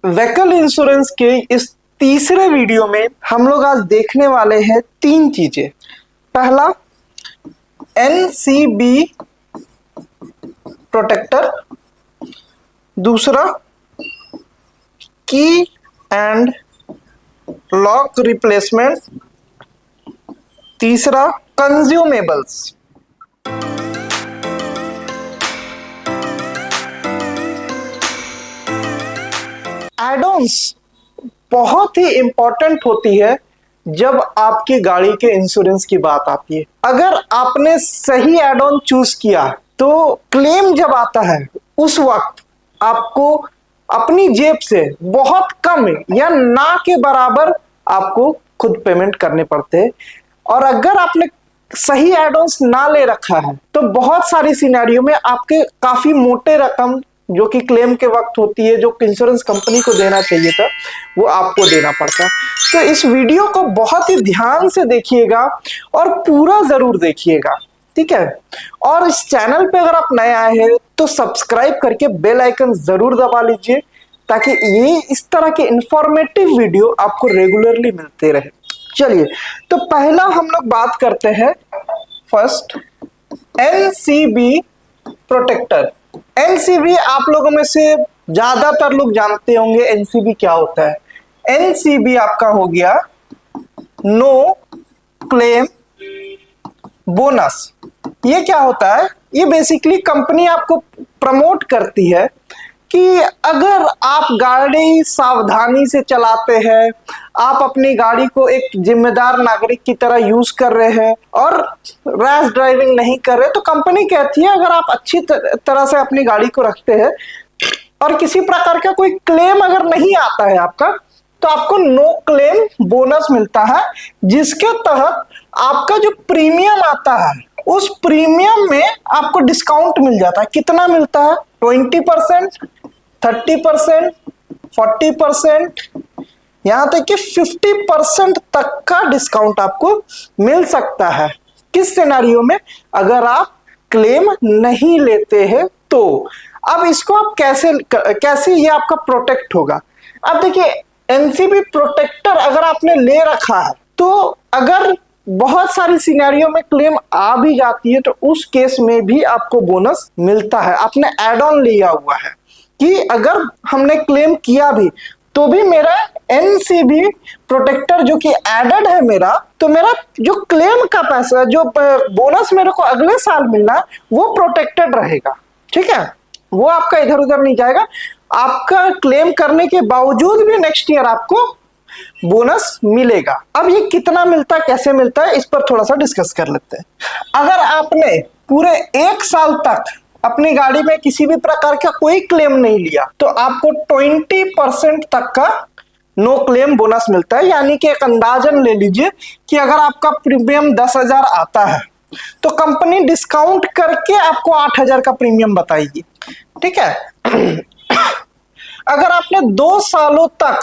Vehicle insurance के इस तीसरे वीडियो में हम लोग आज देखने वाले हैं तीन चीजें। पहला, एनसीबी प्रोटेक्टर। दूसरा, की एंड लॉक रिप्लेसमेंट। तीसरा, कंज्यूमेबल्स। एड-ऑन्स बहुत ही इंपॉर्टेंट होती है जब आपकी गाड़ी के इंश्योरेंस की बात आती है। अगर आपने सही एड ऑन चूज किया तो क्लेम जब आता है उस वक्त आपको अपनी जेब से बहुत कम या ना के बराबर आपको खुद पेमेंट करने पड़ते हैं। और अगर आपने सही एड ऑन्स ना ले रखा है तो बहुत सारी सिनेरियो में आपके काफी मोटे रकम जो कि क्लेम के वक्त होती है, जो इंश्योरेंस कंपनी को देना चाहिए था, वो आपको देना पड़ता है। तो इस वीडियो को बहुत ही ध्यान से देखिएगा और पूरा जरूर देखिएगा, ठीक है। और इस चैनल पे अगर आप नए आए हैं तो सब्सक्राइब करके बेल आइकन जरूर दबा लीजिए ताकि ये इस तरह के इंफॉर्मेटिव वीडियो आपको रेगुलरली मिलते रहे। चलिए, तो पहला हम लोग बात करते हैं फर्स्ट, एनसीबी प्रोटेक्टर। एनसीबी आप लोगों में से ज्यादातर लोग जानते होंगे एनसीबी क्या होता है। एनसीबी आपका हो गया नो क्लेम बोनस। ये क्या होता है? ये बेसिकली कंपनी आपको प्रमोट करती है कि अगर आप गाड़ी सावधानी से चलाते हैं, आप अपनी गाड़ी को एक जिम्मेदार नागरिक की तरह यूज कर रहे हैं और रैश ड्राइविंग नहीं कर रहे, तो कंपनी कहती है अगर आप अच्छी तरह से अपनी गाड़ी को रखते हैं और किसी प्रकार का कोई क्लेम अगर नहीं आता है आपका, तो आपको नो क्लेम बोनस मिलता है, जिसके तहत आपका जो प्रीमियम आता है उस प्रीमियम में आपको डिस्काउंट मिल जाता है। कितना मिलता है? 20%, 30%, 40%, यहां तक कि 50% तक का डिस्काउंट आपको मिल सकता है। किस सिनेरियो में? अगर आप क्लेम नहीं लेते हैं तो। अब इसको आप कैसे ये आपका प्रोटेक्ट होगा? अब देखिए, एनसीबी प्रोटेक्टर अगर आपने ले रखा है तो अगर बहुत सारी सिनेरियो में क्लेम आ भी जाती है तो उस केस में भी आपको बोनस मिलता है। आपने एड ऑन लिया हुआ है कि अगर हमने क्लेम किया भी तो भी मेरा एनसीबी प्रोटेक्टर जो कि एडेड है मेरा, तो मेरा जो क्लेम का पैसा, जो बोनस मेरे को अगले साल मिलना, वो प्रोटेक्टेड रहेगा, ठीक है। वो आपका इधर उधर नहीं जाएगा। आपका क्लेम करने के बावजूद भी नेक्स्ट ईयर आपको बोनस मिलेगा। अब ये कितना मिलता है, कैसे मिलता है, इस पर थोड़ा सा डिस्कस कर लेते हैं। अगर आपने पूरे 1 साल तक अपनी गाड़ी में किसी भी प्रकार का कोई क्लेम नहीं लिया तो आपको 20% तक का नो क्लेम बोनस मिलता है। यानी कि एक अंदाजन ले लीजिए कि अगर आपका प्रीमियम 10,000 आता है तो कंपनी डिस्काउंट करके आपको 8,000 का प्रीमियम बताएगी, ठीक है। अगर आपने 2 सालों तक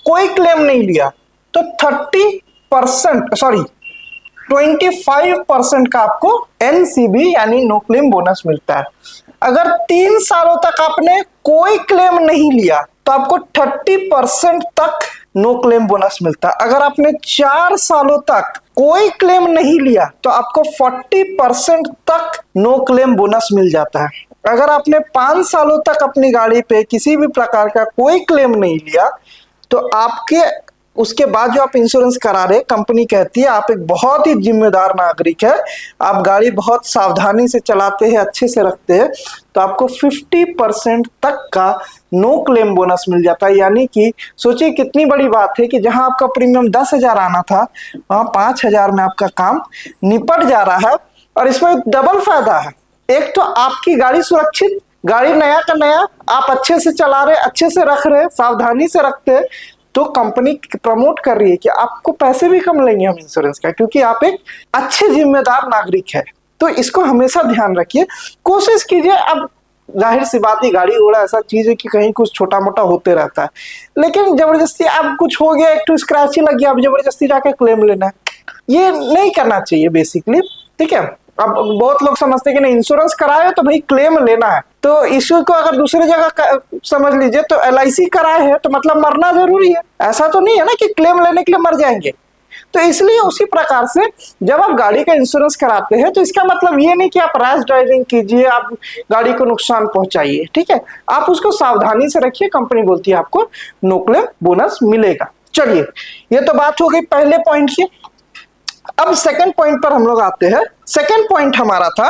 कोई क्लेम नहीं लिया तो 25% का आपको एनसीबी यानी नो क्लेम बोनस मिलता है। अगर 3 सालों तक आपने कोई क्लेम नहीं लिया तो आपको 30% तक नो क्लेम बोनस मिलता है। अगर आपने 4 सालों तक कोई क्लेम नहीं लिया तो आपको 40% तक नो क्लेम बोनस मिल जाता है। अगर आपने 5 सालों तक अपनी गाड़ी पे किसी भी प्रकार का कोई क्लेम नहीं लिया तो आपके उसके बाद जो आप इंश्योरेंस करा रहे, कंपनी कहती है आप एक बहुत ही जिम्मेदार नागरिक है, आप गाड़ी बहुत सावधानी से चलाते हैं, अच्छे से रखते हैं, तो आपको 50% तक का नो क्लेम बोनस मिल जाता है। यानी कि सोचिए कितनी बड़ी बात है कि जहां आपका प्रीमियम 10,000 आना था वहां 5,000 में आपका काम निपट जा रहा है। और इसमें डबल फायदा है। एक तो आपकी गाड़ी सुरक्षित, गाड़ी नया का नया, आप अच्छे से चला रहे, अच्छे से रख रहे, सावधानी से रखते हैं, तो कंपनी प्रमोट कर रही है कि आपको पैसे भी कम लेंगे हम इंश्योरेंस का, क्योंकि आप एक अच्छे जिम्मेदार नागरिक है। तो इसको हमेशा ध्यान रखिए, कोशिश कीजिए। अब जाहिर सी बात है, गाड़ी घोड़ा ऐसा चीज है कि कहीं कुछ छोटा मोटा होते रहता है, लेकिन जबरदस्ती अब कुछ हो गया, एक तो स्क्रैच ही लग गया, अब जबरदस्ती जाके क्लेम लेना है, ये नहीं करना चाहिए बेसिकली, ठीक है। अब बहुत लोग समझते हैं कि नहीं, इंश्योरेंस कराए तो भाई क्लेम लेना है, तो इश्यू को अगर दूसरी जगह समझ लीजिए तो LIC कराए है तो मतलब मरना जरूरी है, ऐसा तो नहीं है ना कि क्लेम लेने के लिए मर जाएंगे। तो इसलिए उसी प्रकार से जब आप गाड़ी का इंश्योरेंस कराते हैं तो इसका मतलब ये नहीं कि आप रैश ड्राइविंग कीजिए, आप गाड़ी को नुकसान पहुंचाइए, ठीक है, आप उसको सावधानी से रखिए, कंपनी बोलती है आपको नो क्लेम बोनस मिलेगा। चलिए, ये तो बात हो गई पहले पॉइंट की। अब सेकंड पॉइंट पर हम लोग आते हैं। सेकंड पॉइंट हमारा था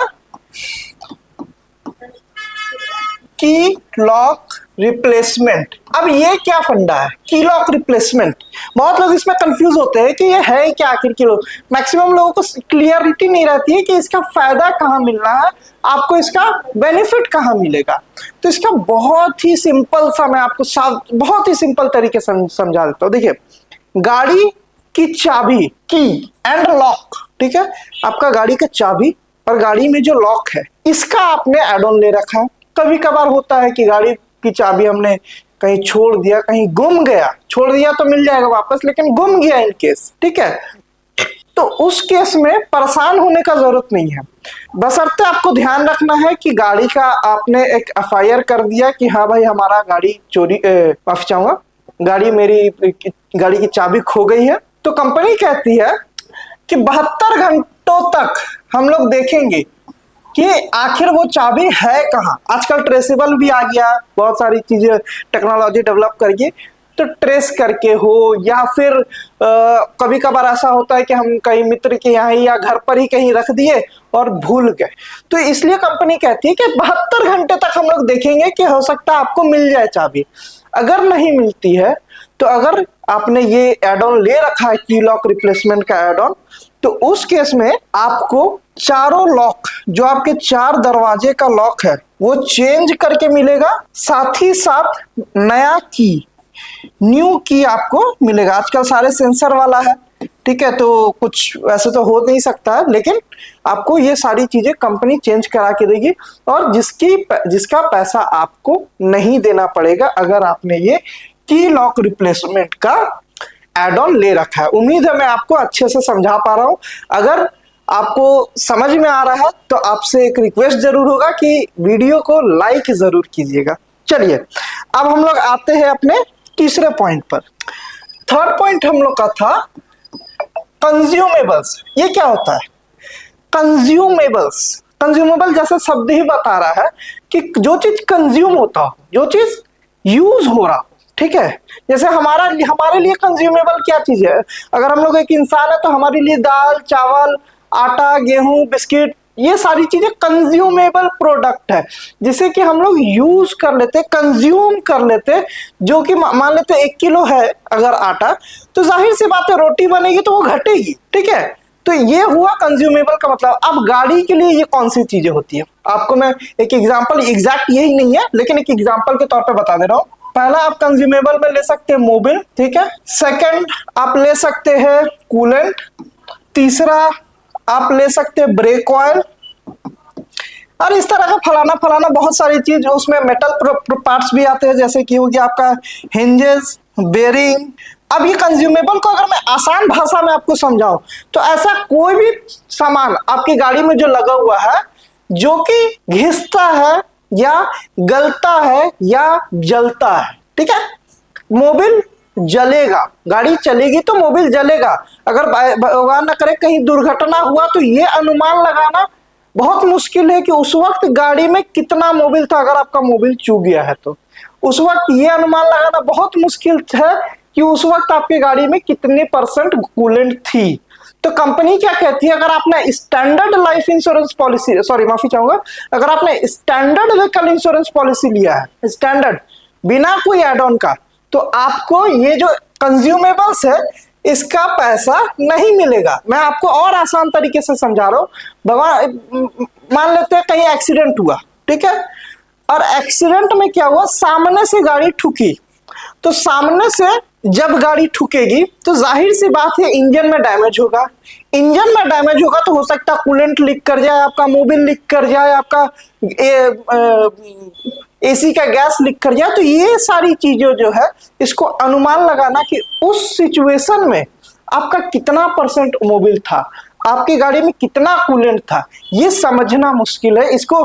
की लॉक रिप्लेसमेंट। अब ये क्या फंडा है की लॉक रिप्लेसमेंट? बहुत लोग इसमें कंफ्यूज होते हैं कि ये है क्या आखिर की लोग, मैक्सिमम लोगों को क्लियरिटी नहीं रहती है कि इसका फायदा कहाँ मिलना है, आपको इसका बेनिफिट कहाँ मिलेगा। तो इसका बहुत ही सिंपल सा मैं आपको बहुत ही सिंपल तरीके से समझा देता हूँ। देखिए, गाड़ी की चाबी की एंड लॉक, ठीक है, आपका गाड़ी का चाबी और गाड़ी में जो लॉक है इसका आपने एड ऑन ले रखा है। कभी कभार होता है कि गाड़ी की चाबी हमने कहीं छोड़ दिया, कहीं गुम गया, छोड़ दिया तो मिल जाएगा वापस, लेकिन गुम गया इन केस, ठीक है, तो उस केस में परेशान होने का जरूरत नहीं है। बशर्ते आपको ध्यान रखना है कि गाड़ी का आपने एक FIR कर दिया कि हाँ भाई हमारा गाड़ी चोरी, माफी चाहूंगा, गाड़ी की चाबी खो गई है, तो कंपनी कहती है कि 72 घंटों तक हम लोग देखेंगे कि आखिर वो चाबी है कहाँ। आजकल ट्रेसेबल भी आ गया, बहुत सारी चीजें टेक्नोलॉजी डेवलप करके, तो ट्रेस करके हो या फिर कभी कभार ऐसा होता है कि हम कहीं मित्र के यहाँ या घर पर ही कहीं रख दिए और भूल गए, तो इसलिए कंपनी कहती है कि 72 घंटे तक हम लोग देखेंगे कि हो सकता है आपको मिल जाए चाबी। अगर नहीं मिलती है तो अगर आपने ये एड ऑन ले रखा है की लॉक रिप्लेसमेंट का एड ऑन, तो उस केस में आपको चारों लॉक, जो आपके 4 दरवाजे का लॉक है वो चेंज करके मिलेगा, साथ ही साथ नया की, न्यू की आपको मिलेगा। आजकल सारे सेंसर वाला है, ठीक है, तो कुछ वैसे तो हो नहीं सकता है, लेकिन आपको ये सारी चीजें कंपनी चेंज करा के देगी और जिसका पैसा आपको नहीं देना पड़ेगा अगर आपने ये की लॉक रिप्लेसमेंट का एड ऑन ले रखा है। उम्मीद है मैं आपको अच्छे से समझा पा रहा हूं। अगर आपको समझ में आ रहा है तो आपसे एक रिक्वेस्ट जरूर होगा कि वीडियो को लाइक जरूर कीजिएगा। चलिए, अब हम लोग आते हैं अपने तीसरे पॉइंट पर। थर्ड पॉइंट हम लोग का था कंज्यूमेबल्स। ये क्या होता है कंज्यूमेबल्स? कंज्यूमेबल जैसे शब्द ही बता रहा है कि जो चीज कंज्यूम होता हो, जो चीज यूज हो रहा हो, ठीक है। जैसे हमारे लिए कंज्यूमेबल क्या चीज है? अगर हम लोग एक इंसान है तो हमारे लिए दाल, चावल, आटा, गेहूं, बिस्किट, ये सारी चीजें कंज्यूमेबल प्रोडक्ट है जिसे कि हम लोग यूज कर लेते, कंज्यूम कर लेते। जो कि मान लेते 1 किलो है अगर आटा, तो जाहिर सी बात है रोटी बनेगी तो वो घटेगी, ठीक है। तो ये हुआ कंज्यूमेबल का मतलब। अब गाड़ी के लिए ये कौन सी चीजें होती है, आपको मैं एक एग्जांपल, एग्जैक्ट यही नहीं है लेकिन एक एग्जांपल के तौर पे बता दे रहा हूं। पहला आप कंज्यूमेबल में ले सकते हैं मोबिल, ठीक है। सेकंड आप ले सकते हैं कूलेंट। तीसरा आप ले सकते हैं ब्रेक ऑयल, और इस तरह का फलाना बहुत सारी चीज, उसमें मेटल पार्ट्स भी आते हैं जैसे कि हो गया आपका हिंजेस, बेरिंग। अब ये कंज्यूमेबल को अगर मैं आसान भाषा में आपको समझाऊं तो ऐसा कोई भी सामान आपकी गाड़ी में जो लगा हुआ है जो कि घिसता है या गलता है या जलता है, ठीक है। मोबिल जलेगा, गाड़ी चलेगी तो मोबिल जलेगा। अगर भगवान न करे कहीं दुर्घटना हुआ तो ये अनुमान लगाना बहुत मुश्किल है कि उस वक्त गाड़ी में कितना मोबिल था। अगर आपका मोबिल चूक गया है तो उस वक्त ये अनुमान लगाना बहुत मुश्किल है कि उस वक्त आपकी गाड़ी में कितने % कूलेंट थी। तो कंपनी क्या कहती है, अगर आपने standard life insurance policy, sorry माफी चाहूंगा, अगर आपने स्टैंडर्ड व्हीकल इंश्योरेंस पॉलिसी लिया है स्टैंडर्ड बिना कोई एड ऑन का, तो आपको ये जो कंज्यूमेबल्स है इसका पैसा नहीं मिलेगा। मैं आपको और आसान तरीके से समझा रहा हूं। भगवान मान लेते हैं कहीं एक्सीडेंट हुआ, ठीक है, और एक्सीडेंट में क्या हुआ, सामने से गाड़ी ठुकी, तो सामने से जब गाड़ी ठुकेगी तो जाहिर सी बात है इंजन में डैमेज होगा। इंजन में डैमेज होगा तो हो सकता है कूलेंट लीक कर जाए, आपका मोबिल लीक कर जाए, आपका AC का गैस लीक कर जाए। तो ये सारी चीजें जो है इसको अनुमान लगाना कि उस सिचुएशन में आपका कितना % मोबिल था। आपकी गाड़ी में कितना कूलेंट था ये समझना मुश्किल है, इसको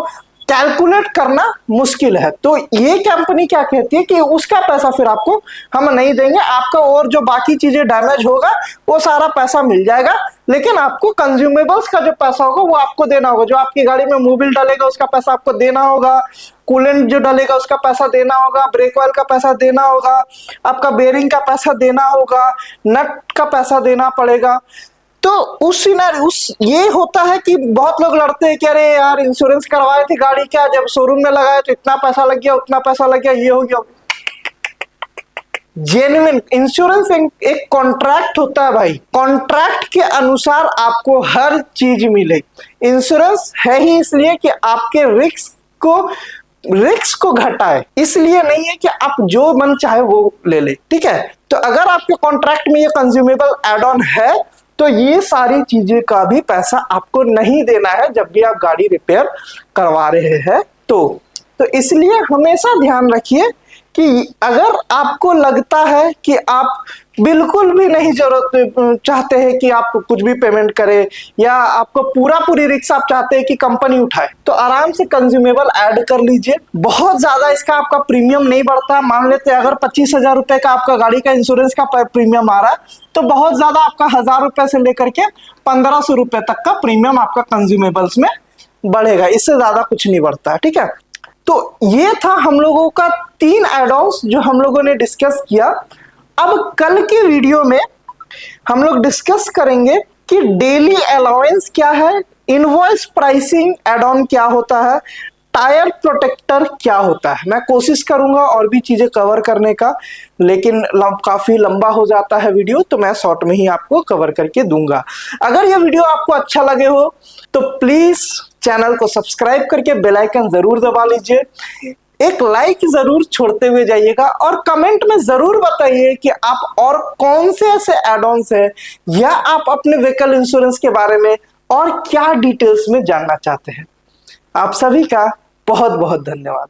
कैलकुलेट करना मुश्किल है। तो ये कंपनी क्या कहती है कि उसका पैसा फिर आपको हम नहीं देंगे, आपका और जो बाकी चीजें डैमेज होगा वो सारा पैसा मिल जाएगा, लेकिन आपको कंज्यूमेबल्स का जो पैसा होगा वो आपको देना होगा। जो आपकी गाड़ी में मोबिल डलेगा उसका पैसा आपको देना होगा, कूलेंट जो डलेगा उसका पैसा देना होगा, ब्रेक ऑयल का पैसा देना होगा, आपका बेरिंग का पैसा देना होगा, नट का पैसा देना पड़ेगा। तो उस ये होता है कि बहुत लोग लड़ते हैं कि अरे यार इंश्योरेंस करवाए थे गाड़ी का, जब शोरूम में लगाया तो इतना पैसा लग गया, उतना पैसा लग गया, ये हो गया। जेन्युइन इंश्योरेंस एक कॉन्ट्रैक्ट होता है भाई, कॉन्ट्रैक्ट के अनुसार आपको हर चीज मिलेगी। इंश्योरेंस है ही इसलिए कि आपके रिस्क को घटाए, इसलिए नहीं है कि आप जो मन चाहे वो ले ले, ठीक है। तो अगर आपके कॉन्ट्रैक्ट में ये कंज्यूमेबल एड ऑन है तो ये सारी चीजें का भी पैसा आपको नहीं देना है जब भी आप गाड़ी रिपेयर करवा रहे हैं। तो इसलिए हमेशा ध्यान रखिए कि अगर आपको लगता है कि आप बिल्कुल भी नहीं जरूरत चाहते हैं कि आप कुछ भी पेमेंट करें, या आपको पूरी रिस्क आप चाहते हैं कि कंपनी उठाए, तो आराम से कंज्यूमेबल ऐड कर लीजिए। बहुत ज्यादा इसका आपका प्रीमियम नहीं बढ़ता। मान लेते हैं अगर 25,000 रुपए का आपका गाड़ी का इंश्योरेंस का प्रीमियम आ रहा है, तो बहुत ज्यादा आपका 1,000 रुपए से लेकर के 1,500 रुपए तक का प्रीमियम आपका कंज्यूमेबल्स में बढ़ेगा, इससे ज्यादा कुछ नहीं बढ़ता है, ठीक है। तो ये था हम लोगों का 3 एड-ऑन्स जो हम लोगों ने डिस्कस किया। अब कल के वीडियो में हम लोग डिस्कस करेंगे कि डेली अलाउंस क्या है, इनवॉइस प्राइसिंग एड ऑन क्या होता है, टायर प्रोटेक्टर क्या होता है। मैं कोशिश करूंगा और भी चीजें कवर करने का, लेकिन काफी लंबा हो जाता है वीडियो, तो मैं शॉर्ट में ही आपको कवर करके दूंगा। अगर यह वीडियो आपको अच्छा लगे हो तो प्लीज चैनल को सब्सक्राइब करके बेल आइकन जरूर दबा लीजिए, एक लाइक जरूर छोड़ते हुए जाइएगा, और कमेंट में जरूर बताइए कि आप और कौन से ऐसे एड-ऑन्स है या आप अपने व्हीकल इंश्योरेंस के बारे में और क्या डिटेल्स में जानना चाहते हैं। आप सभी का बहुत बहुत धन्यवाद।